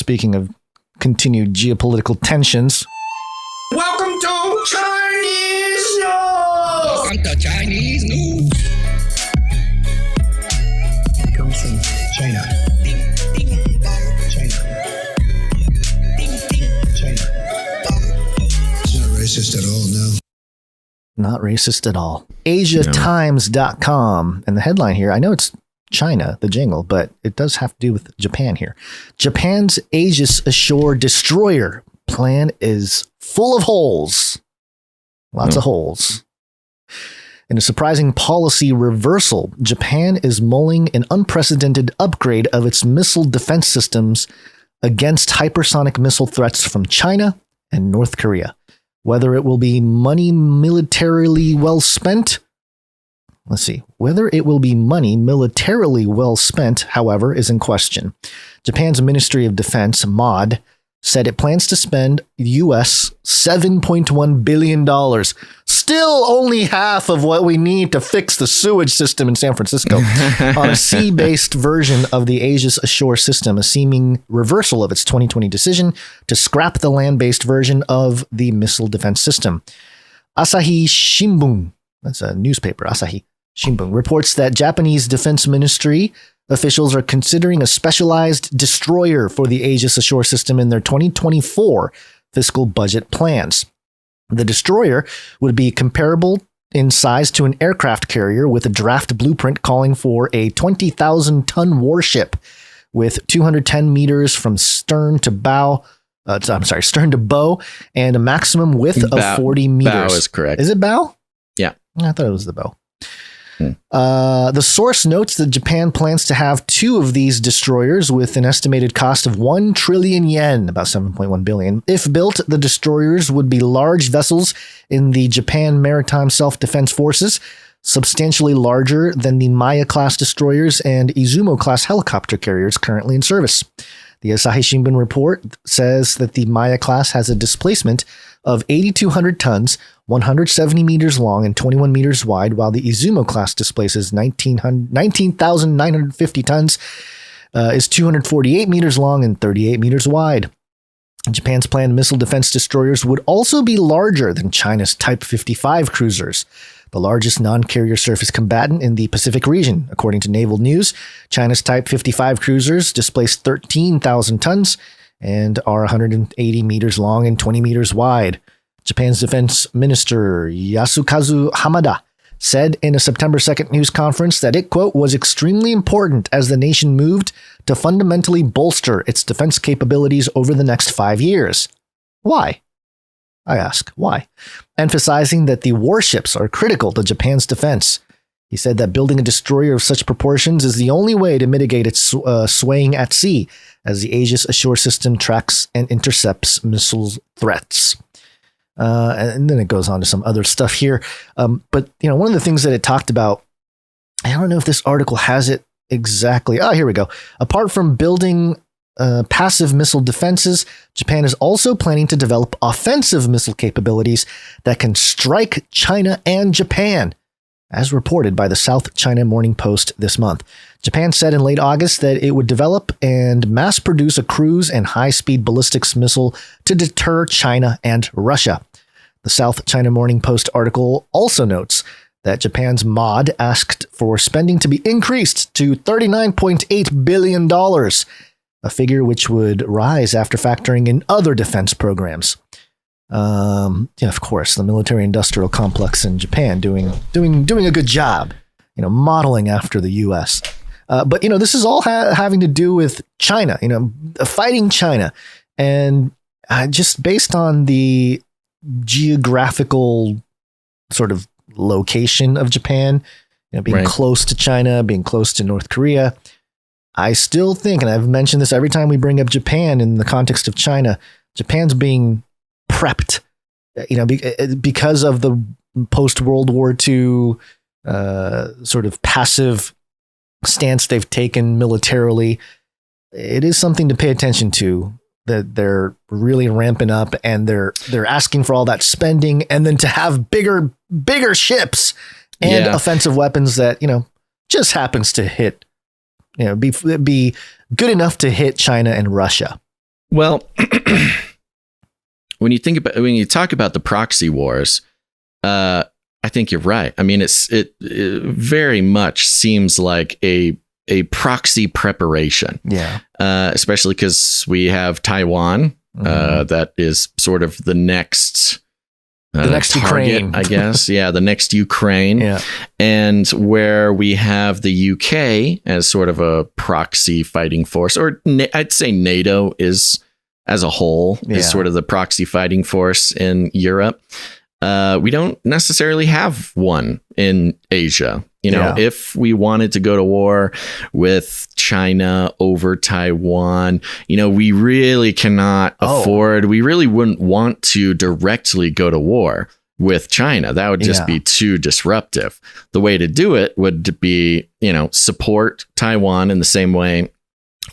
speaking of continued geopolitical tensions. Welcome to Chinese News! Welcome to Chinese News! It comes from China. China. It's not racist at all, no. Not racist at all. AsiaTimes.com. And the headline here, I know it's China, the jingle, but it does have to do with Japan here. Japan's Aegis Ashore destroyer plan is full of holes. Lots of holes. In a surprising policy reversal, Japan is mulling an unprecedented upgrade of its missile defense systems against hypersonic missile threats from China and North Korea. Whether it will be money militarily well spent, Whether it will be money militarily well spent, however, is in question. Japan's Ministry of Defense, MOD, said it plans to spend US $7.1 billion. Still only half of what we need to fix the sewage system in San Francisco on a sea-based version of the Aegis Ashore system, a seeming reversal of its 2020 decision to scrap the land-based version of the missile defense system. Asahi Shimbun, that's a newspaper, Asahi Shimbun, reports that Japanese Defense Ministry officials are considering a specialized destroyer for the Aegis Ashore system in their 2024 fiscal budget plans. The destroyer would be comparable in size to an aircraft carrier, with a draft blueprint calling for a 20,000-ton warship with 210 meters from stern to bow, and a maximum width of 40 meters. Bow is correct. Is it bow? Yeah. I thought it was the bow. The source notes that Japan plans to have 2 of these destroyers with an estimated cost of 1 trillion yen, about 7.1 billion. If built, the destroyers would be large vessels in the Japan Maritime Self-Defense Forces, substantially larger than the Maya-class destroyers and Izumo-class helicopter carriers currently in service. The Asahi Shimbun report says that the Maya class has a displacement of 8,200 tons, 170 meters long, and 21 meters wide, while the Izumo class displaces 19,950 tons, is 248 meters long and 38 meters wide. Japan's planned missile defense destroyers would also be larger than China's Type 55 cruisers, the largest non-carrier surface combatant in the Pacific region. According to Naval News, China's Type 55 cruisers displace 13,000 tons and are 180 meters long and 20 meters wide. Japan's defense minister Yasukazu Hamada said in a September 2nd news conference that it, quote, was extremely important as the nation moved to fundamentally bolster its defense capabilities over the next 5 years. Why? I ask, why? Emphasizing that the warships are critical to Japan's defense. He said that building a destroyer of such proportions is the only way to mitigate its swaying at sea as the Aegis Ashore system tracks and intercepts missile threats. And then it goes on to some other stuff here. But, one of the things that it talked about, I don't know if this article has it exactly. Oh, here we go. Apart from building passive missile defenses, Japan is also planning to develop offensive missile capabilities that can strike China and Japan, as reported by the South China Morning Post this month. Japan said in late August that it would develop and mass produce a cruise and high-speed ballistics missile to deter China and Russia. The South China Morning Post article also notes that Japan's MOD asked for spending to be increased to $39.8 billion, a figure which would rise after factoring in other defense programs. Of course, the military-industrial complex in Japan doing a good job, modeling after the U.S. But this is all having to do with China, fighting China, and just based on the geographical sort of location of Japan, being right. close to China, being close to North Korea. I still think, and I've mentioned this every time we bring up Japan in the context of China, Japan's being prepped, because of the post-World War II sort of passive stance they've taken militarily. It is something to pay attention to, that they're really ramping up and they're asking for all that spending, and then to have bigger ships and offensive weapons that, just happens to hit, be good enough to hit China and Russia. Well, when you talk about the proxy wars, I think you're right. I mean, it very much seems like a proxy preparation. Yeah. Especially because we have Taiwan, that is sort of the next target, Ukraine, I guess. Yeah, the next Ukraine. Yeah. And where we have the UK as sort of a proxy fighting force, or I'd say NATO is as a whole is sort of the proxy fighting force in Europe. We don't necessarily have one in Asia. You know, if we wanted to go to war with China over Taiwan, you know, we really cannot afford, we really wouldn't want to directly go to war with China. That would just be too disruptive. The way to do it would be, you know, support Taiwan in the same way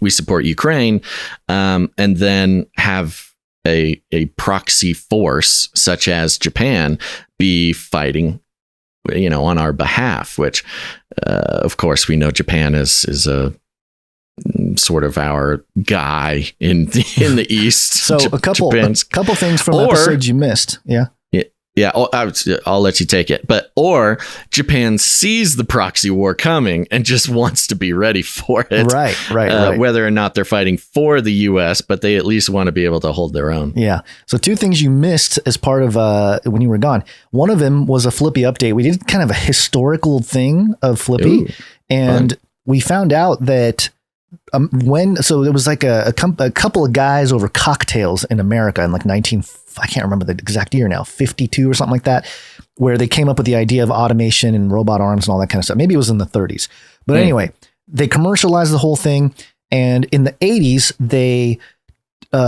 we support Ukraine, and then have a proxy force such as Japan be fighting, you know, on our behalf, which of course we know Japan is a sort of our guy in the East. So a couple things from episodes you missed. Yeah, I'll let you take it. Or Japan sees the proxy war coming and just wants to be ready for it. Right. Whether or not they're fighting for the U.S., but they at least want to be able to hold their own. Yeah. So two things you missed as part of when you were gone. One of them was a Flippy update. We did kind of a historical thing of Flippy. And we found out that so there was like a couple of guys over cocktails in America in like I can't remember the exact year now, 52 or something like that, where they came up with the idea of automation and robot arms and all that kind of stuff. Maybe it was in the 30s. But anyway, they commercialized the whole thing. And in the 80s, they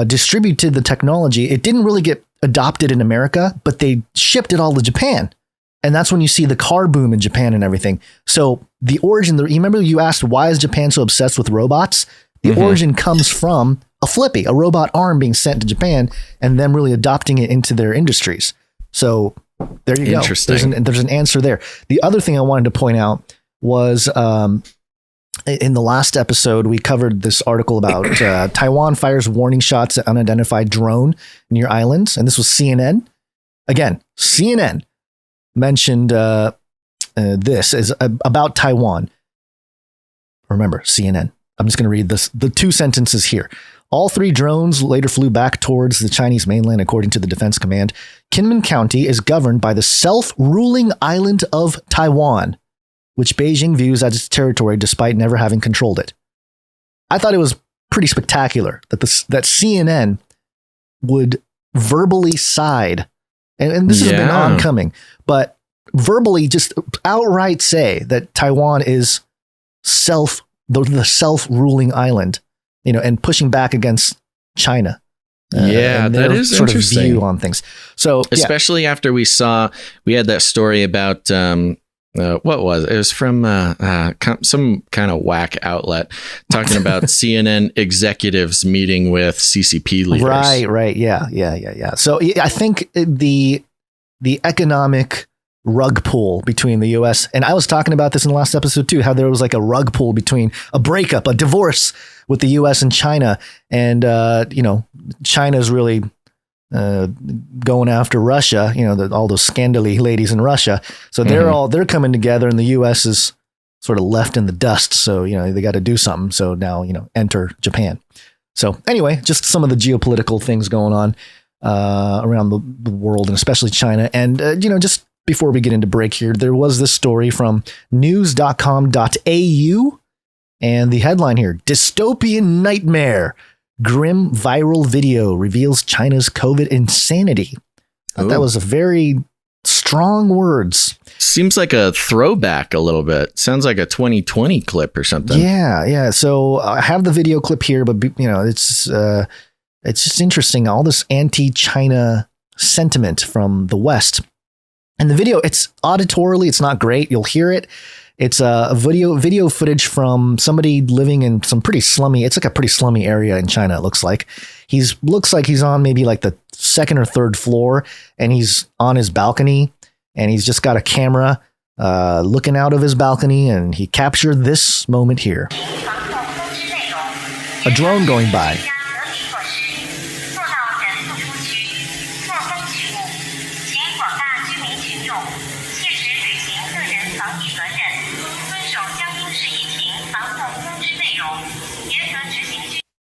distributed the technology. It didn't really get adopted in America, but they shipped it all to Japan. And that's when you see the car boom in Japan and everything. So the origin, you remember you asked, why is Japan so obsessed with robots? The origin comes from a Flippy, a robot arm being sent to Japan and them really adopting it into their industries. So there you go. Interesting. There's an answer there. The other thing I wanted to point out was in the last episode, we covered this article about Taiwan fires warning shots at unidentified drone near islands. And this was CNN. Again, CNN mentioned this is about Taiwan. Remember, CNN. I'm just going to read the two sentences here. All three drones later flew back towards the Chinese mainland, according to the Defense Command. Kinmen County is governed by the self-ruling island of Taiwan, which Beijing views as its territory despite never having controlled it. I thought it was pretty spectacular that that CNN would verbally side, and this has been oncoming, but verbally just outright say that Taiwan is the self-ruling island, you know, and pushing back against China. That is sort interesting. of view on things. So, especially after we had that story about what was it? It was from some kind of whack outlet talking about CNN executives meeting with CCP leaders. Right. Yeah. So I think the economic rug pull between the U.S. and I was talking about this in the last episode too, how there was like a rug pull between a breakup, a divorce with the U.S. and China. And, you know, China's really going after Russia, you know, all those scandally ladies in Russia. So they're coming together and the U.S. is sort of left in the dust. So, you know, they got to do something. So now, you know, enter Japan. So anyway, just some of the geopolitical things going on around the world and especially China. And, you know, just before we get into break here, there was this story from news.com.au and the headline here, dystopian nightmare, grim viral video reveals China's COVID insanity. That was a very strong words. Seems like a throwback a little bit. Sounds like a 2020 clip or something. Yeah. So I have the video clip here, but you know, it's just interesting. All this anti-China sentiment from the West. And the video, it's auditorily, it's not great. You'll hear it. It's a video footage from somebody living in some pretty slummy. It's like a pretty slummy area in China. It looks like looks like he's on maybe like the second or third floor, and he's on his balcony, and he's just got a camera looking out of his balcony, and he captured this moment here. A drone going by.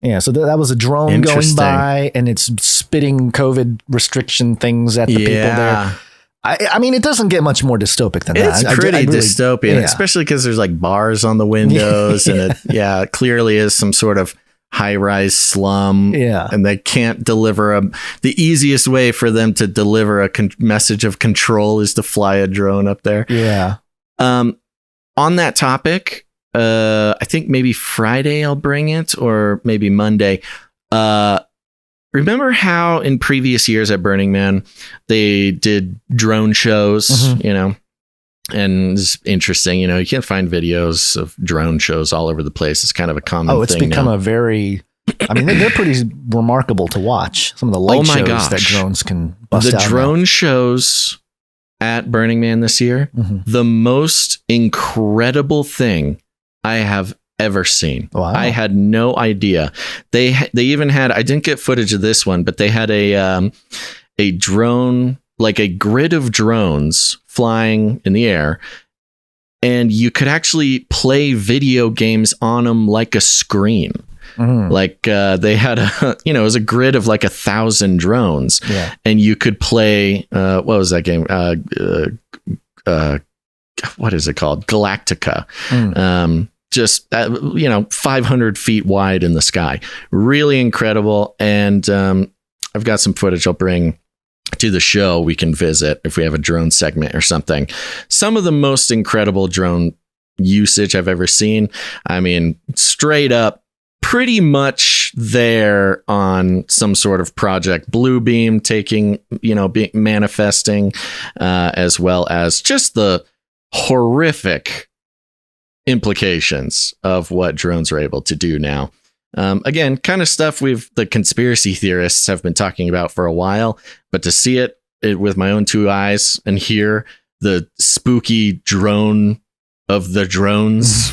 Yeah, so that was a drone going by, and it's spitting COVID restriction things at the people there. I mean, it doesn't get much more dystopic than that. It's pretty dystopian, especially because there's like bars on the windows, and it clearly is some sort of high-rise slum. Yeah, and they can't deliver the easiest way for them to deliver a message of control is to fly a drone up there. Yeah. On that topic, I think maybe Friday I'll bring it, or maybe Monday. Remember how in previous years at Burning Man, they did drone shows, you know, and it's interesting, you know, you can find videos of drone shows all over the place. It's kind of a common thing. Oh, it's become a very, I mean, they're pretty remarkable to watch. Some of the light shows that drones can bust out. The drone shows at Burning Man this year, the most incredible thing I have ever seen. Wow. I had no idea. They even had, I didn't get footage of this one, but they had a drone, like a grid of drones flying in the air, and you could actually play video games on them like a screen. Like they had it was a grid of like 1,000 drones, and you could play what was that game? What is it called? Galactica. Just 500 feet wide in the sky. Really incredible. And I've got some footage I'll bring to the show. We can visit if we have a drone segment or something. Some of the most incredible drone usage I've ever seen. I mean, straight up, pretty much there on some sort of Project Bluebeam, taking, manifesting, as well as just the horrific implications of what drones are able to do now. Again, kind of stuff the conspiracy theorists have been talking about for a while, but to see it with my own two eyes and hear the spooky drone of the drones.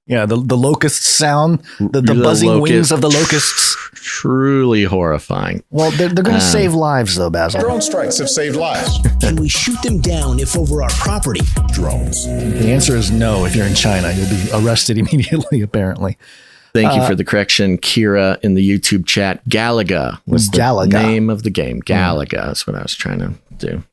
Yeah, the locust sound, the buzzing wings of the locusts. Truly horrifying. Well, they're going to save lives, though, Basil. Drone strikes have saved lives. Can we shoot them down if over our property? Drones. The answer is no. If you're in China, you'll be arrested immediately, apparently. Thank you for the correction, Kira, in the YouTube chat. Galaga was the name of the game. Galaga is what I was trying to do.